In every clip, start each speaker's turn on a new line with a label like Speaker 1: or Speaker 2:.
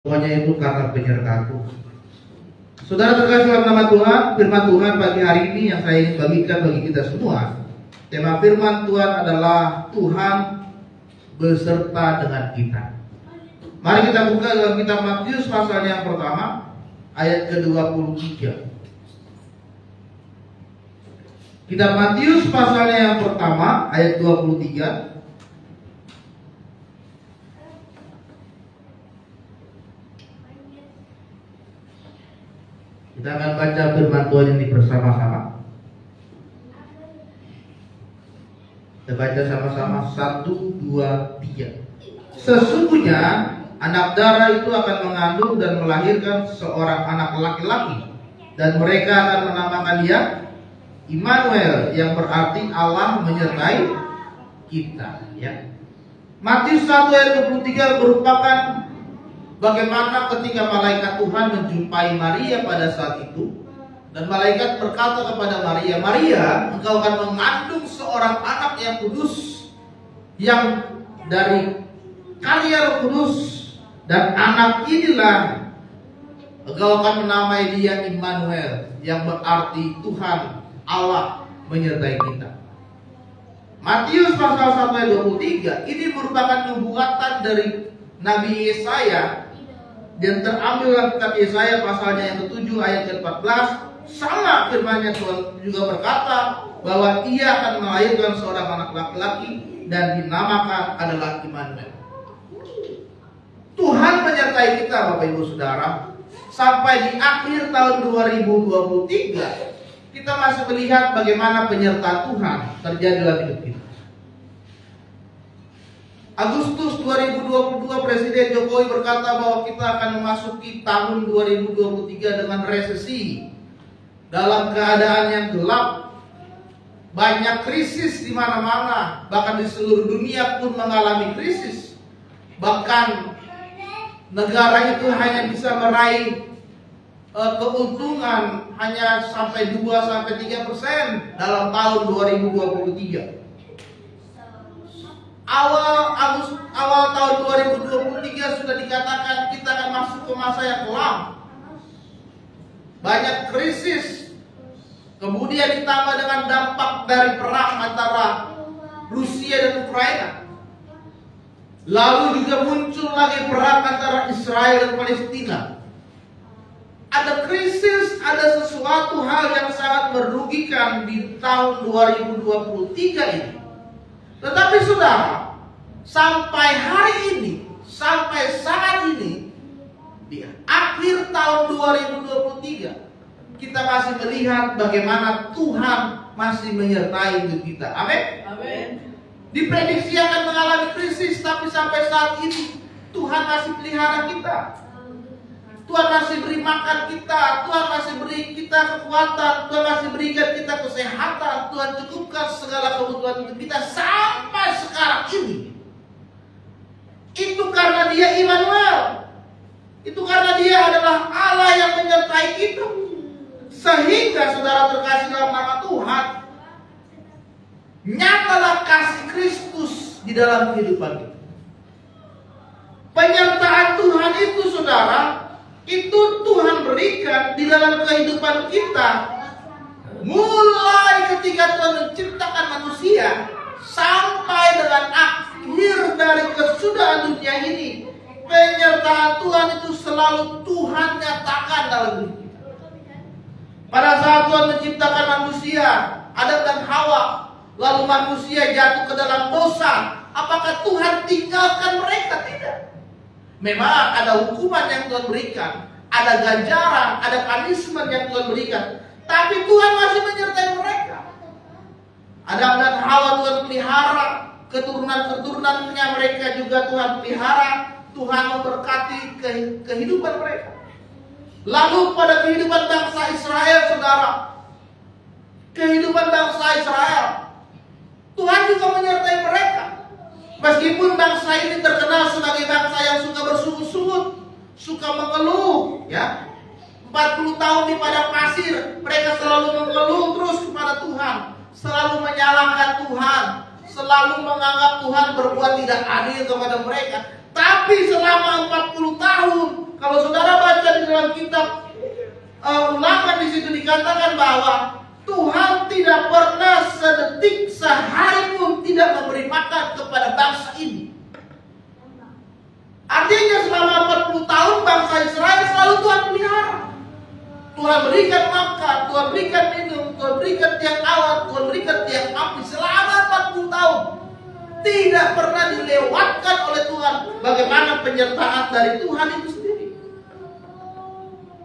Speaker 1: semuanya itu karena penyertaan Tuhan. Saudara terkasih dalam nama Tuhan, firman Tuhan pagi hari ini yang saya ingin bagikan bagi kita semua. Tema firman Tuhan adalah Tuhan beserta dengan kita. Mari kita buka dalam kitab Matius pasal yang pertama, ayat ke-23. Kitab Matius pasalnya yang pertama, ayat 23. Kita akan baca firman Tuhan ini bersama-sama. Kita baca sama-sama 1, 2, 3. Sesungguhnya anak darah itu akan mengandung dan melahirkan seorang anak laki-laki, dan mereka akan menamakan dia Immanuel, yang berarti Allah menyertai kita. Ya. Matius 1 ayat 23 merupakan bagaimana ketika malaikat Tuhan menjumpai Maria pada saat itu, dan malaikat berkata kepada Maria, "Maria, engkau akan mengandung seorang anak yang kudus, yang dari karya Roh Kudus, dan anak inilah engkau akan menamai dia Immanuel, yang berarti Tuhan Allah menyertai kita." Matius pasal 1 ayat 23 ini merupakan nubuatan dari Nabi Yesaya dan terambil dalam kitab Yesaya pasalnya yang ke-7 ayat ke-14. Sama firman-Nya Tuhan juga berkata bahwa ia akan melahirkan seorang anak laki-laki dan dinamakan adalah Immanuel. Tuhan menyertai kita, Bapak Ibu Saudara, sampai di akhir tahun 2023 kita masih melihat bagaimana penyertaan Tuhan terjadi dalam hidup kita. Agustus 2022 Presiden Jokowi berkata bahwa kita akan memasuki tahun 2023 dengan resesi, dalam keadaan yang gelap, banyak krisis di mana-mana, bahkan di seluruh dunia pun mengalami krisis. Bahkan negara itu hanya bisa meraih keuntungan hanya sampai 2-3% dalam tahun 2023. Awal tahun 2023 sudah dikatakan kita akan masuk ke masa yang kelam. Banyak krisis. Kemudian ditambah dengan dampak dari perang antara Rusia dan Ukraina. Lalu juga muncul lagi perang antara Israel dan Palestina. Ada krisis, ada sesuatu hal yang sangat merugikan di tahun 2023 ini. Tetapi saudara, sampai hari ini, sampai saat ini, di akhir tahun 2023, kita masih melihat bagaimana Tuhan masih menyertai hidup kita. Amin. Amin. Diprediksi akan mengalami krisis, tapi sampai saat ini Tuhan masih pelihara kita. Tuhan masih beri makan kita, Tuhan masih beri kita kekuatan, Tuhan masih berikan kita kesehatan, Tuhan cukupkan segala kebutuhan hidup kita sampai sekarang ini. Itu karena Dia Immanuel. Itu karena Dia adalah Allah yang menyertai kita. Sehingga saudara terkasih dalam nama Tuhan, nyatalah kasih Kristus di dalam kehidupan kita. Penyertaan Tuhan itu saudara, itu Tuhan berikan di dalam kehidupan kita mulai ketika Tuhan menciptakan manusia sampai dengan akhir dari kesudahan dunia ini. Penyertaan Tuhan itu selalu Tuhan nyatakan dalam hidup kita. Pada saat Tuhan menciptakan manusia, Adam dan Hawa, lalu manusia jatuh ke dalam dosa, apakah Tuhan tinggalkan mereka? Tidak. Memang ada hukuman yang Tuhan berikan, ada ganjaran, ada punishment yang Tuhan berikan, tapi Tuhan masih menyertai mereka. Adam dan Hawa Tuhan pelihara, keturunan-keturunannya mereka juga Tuhan pelihara. Tuhan memberkati kehidupan mereka. Lalu pada kehidupan bangsa Israel, saudara, kehidupan bangsa Israel, Tuhan juga menyertai mereka. Meskipun bangsa ini terkenal sebagai bangsa yang suka bersungut-sungut, suka mengeluh, ya. 40 tahun di padang pasir, mereka selalu mengeluh terus kepada Tuhan, selalu menyalahkan Tuhan, selalu menganggap Tuhan berbuat tidak adil kepada mereka. Tapi selama 40 tahun kitab Ulangan di situ dikatakan bahwa Tuhan tidak pernah sedetik sehari pun tidak memberi makan kepada bangsa ini. Artinya selama 40 tahun bangsa Israel selalu Tuhan pelihara. Tuhan berikan makan, Tuhan berikan minum, Tuhan berikan tiang awan, Tuhan berikan tiang api selama 40 tahun. Tidak pernah dilewatkan oleh Tuhan bagaimana penyertaan dari Tuhan itu sendiri.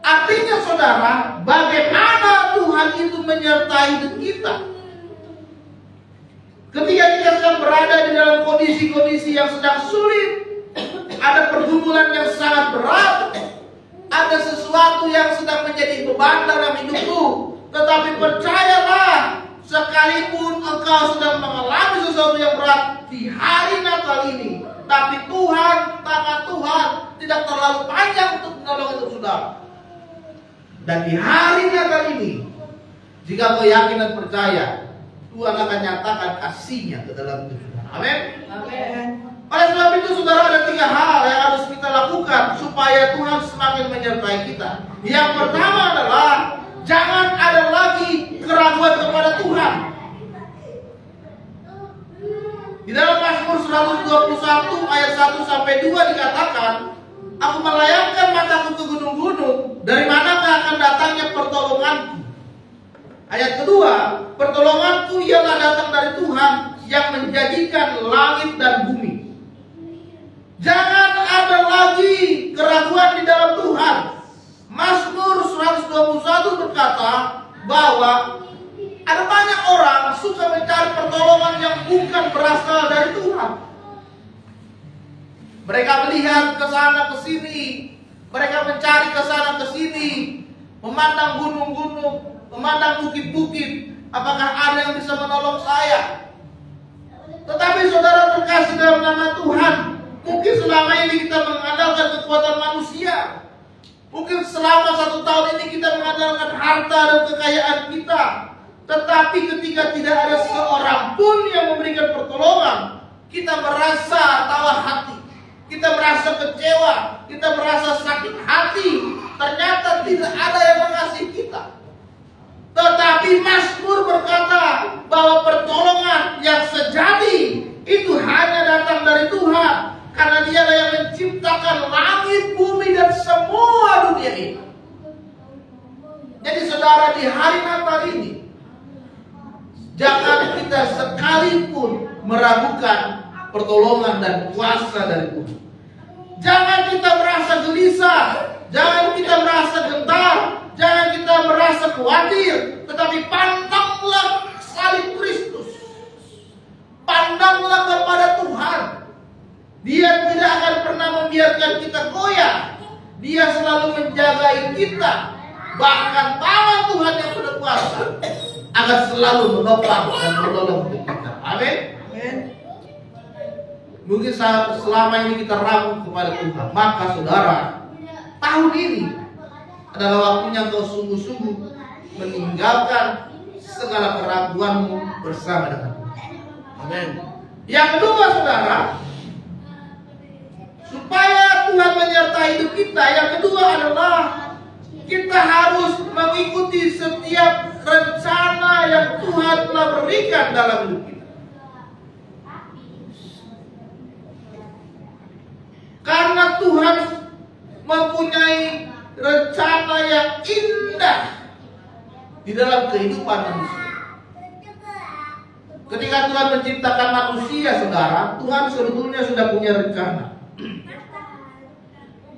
Speaker 1: Artinya saudara, bagaimana Tuhan itu menyertai hidup kita. Ketika kita sedang berada di dalam kondisi-kondisi yang sedang sulit, ada pergumulan yang sangat berat, ada sesuatu yang sedang menjadi beban dalam hidupmu, tetapi percayalah, sekalipun engkau sedang mengalami sesuatu yang berat di hari Natal ini, tapi tangan Tuhan tidak terlalu panjang untuk menolong hidup saudara. Dan di hari Natal ini, jika kau yakin dan percaya, Tuhan akan nyatakan kasih-Nya ke dalam hidup saudara. Amin.
Speaker 2: Amin.
Speaker 1: Oleh sebab itu saudara, ada 3 hal yang harus kita lakukan supaya Tuhan semakin menyertai kita. Yang pertama adalah jangan ada lagi keraguan kepada Tuhan. Di dalam Mazmur 121 ayat 1 sampai 2 dikatakan, aku melayangkan mataku ke gunung-gunung, dari manakah akan datangnya pertolonganku? Ayat kedua, pertolonganku ialah datang dari Tuhan yang menjadikan langit dan bumi. Jangan ada lagi keraguan di dalam Tuhan. Mazmur 121 berkata bahwa ada banyak orang suka mencari pertolongan yang bukan berasal dari Tuhan. Mereka melihat ke sana ke sini, mereka mencari ke sana ke sini, memandang gunung-gunung, memandang bukit-bukit, apakah ada yang bisa menolong saya? Tetapi saudara terkasih dalam nama Tuhan, mungkin selama ini kita mengandalkan kekuatan manusia. Mungkin selama 1 tahun ini kita mengandalkan harta dan kekayaan kita. Tetapi ketika tidak ada seorang pun yang memberikan pertolongan, kita merasa tawar hati, kita merasa kecewa, kita merasa sakit hati. Ternyata tidak ada yang mengasihi kita. Tetapi Mazmur berkata bahwa pertolongan yang sejati itu hanya datang dari Tuhan, karena Dialah yang menciptakan langit, bumi, dan semua dunia ini. Jadi saudara, di hari Natal ini jangan kita sekalipun meragukan pertolongan dan kuasa dari Tuhan. Jangan kita merasa gelisah, jangan kita merasa gentar, jangan kita merasa khawatir, tetapi pandanglah salib Kristus. Pandanglah kepada Tuhan. Dia tidak akan pernah membiarkan kita goyah. Dia selalu menjaga kita. Bahkan tangan Tuhan yang berkuasa akan selalu menopang dan menolong kita. Amin. Mungkin selama ini kita ragu kepada Tuhan, maka saudara, tahun ini adalah waktunya engkau sungguh-sungguh meninggalkan segala keraguanmu bersama dengan Tuhan. Amin. Yang kedua saudara, supaya Tuhan menyertai hidup kita, yang kedua adalah kita harus mengikuti setiap rencana yang Tuhan telah berikan dalam hidup kita. Karena Tuhan mempunyai rencana yang indah di dalam kehidupan manusia. Ketika Tuhan menciptakan manusia, saudara, Tuhan sebetulnya sudah punya rencana.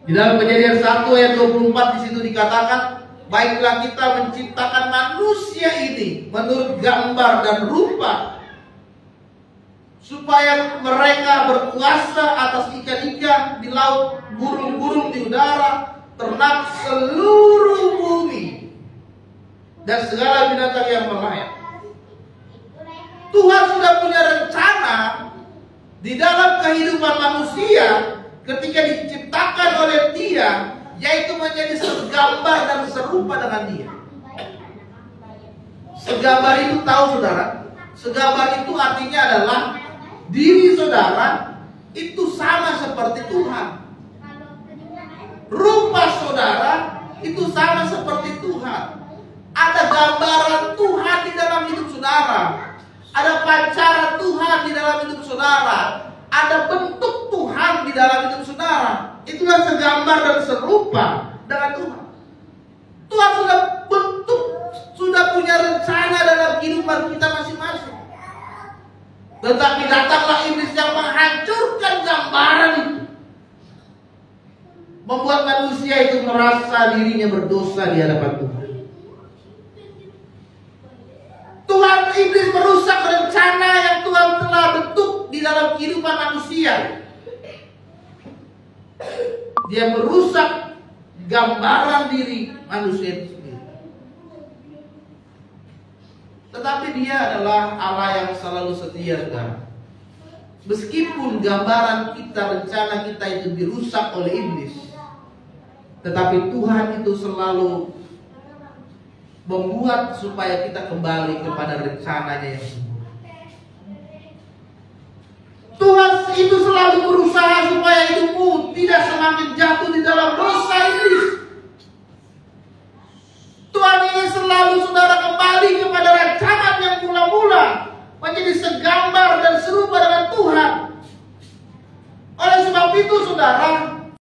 Speaker 1: Di dalam Kejadian 1 ayat 24 di situ dikatakan, baiklah kita menciptakan manusia ini menurut gambar dan rupa, supaya mereka berkuasa atas ikan-ikan di laut, burung-burung di udara, ternak seluruh bumi, dan segala binatang yang melayang. Tuhan sudah punya rencana di dalam kehidupan manusia ketika diciptakan oleh Dia, yaitu menjadi segambar dan serupa dengan Dia. Segambar itu tahu saudara? Segambar itu artinya adalah diri saudara itu sama seperti Tuhan. Rupa saudara itu sama seperti Tuhan. Ada gambaran Tuhan di dalam hidup saudara. Ada pancaran Tuhan di dalam hidup saudara. Ada bentuk Tuhan di dalam hidup saudara. Itulah segambar dan serupa dengan Tuhan. Tuhan sudah bentuk, sudah punya rencana dalam kehidupan kita masing-masing. Tetapi datanglah iblis yang menghancurkan gambaran itu. Membuat manusia itu merasa dirinya berdosa di hadapan Tuhan. Tuhan, iblis merusak rencana yang Tuhan telah bentuk di dalam kehidupan manusia. Dia merusak gambaran diri manusia itu sendiri. Tetapi dia adalah Allah yang selalu setia, saudara. Meskipun gambaran kita, rencana kita itu dirusak oleh iblis, tetapi Tuhan itu selalu membuat supaya kita kembali kepada rencananya yang sempurna. Tuhan itu selalu berusaha supaya hidupmu tidak semakin jatuh di dalam dosa iblis.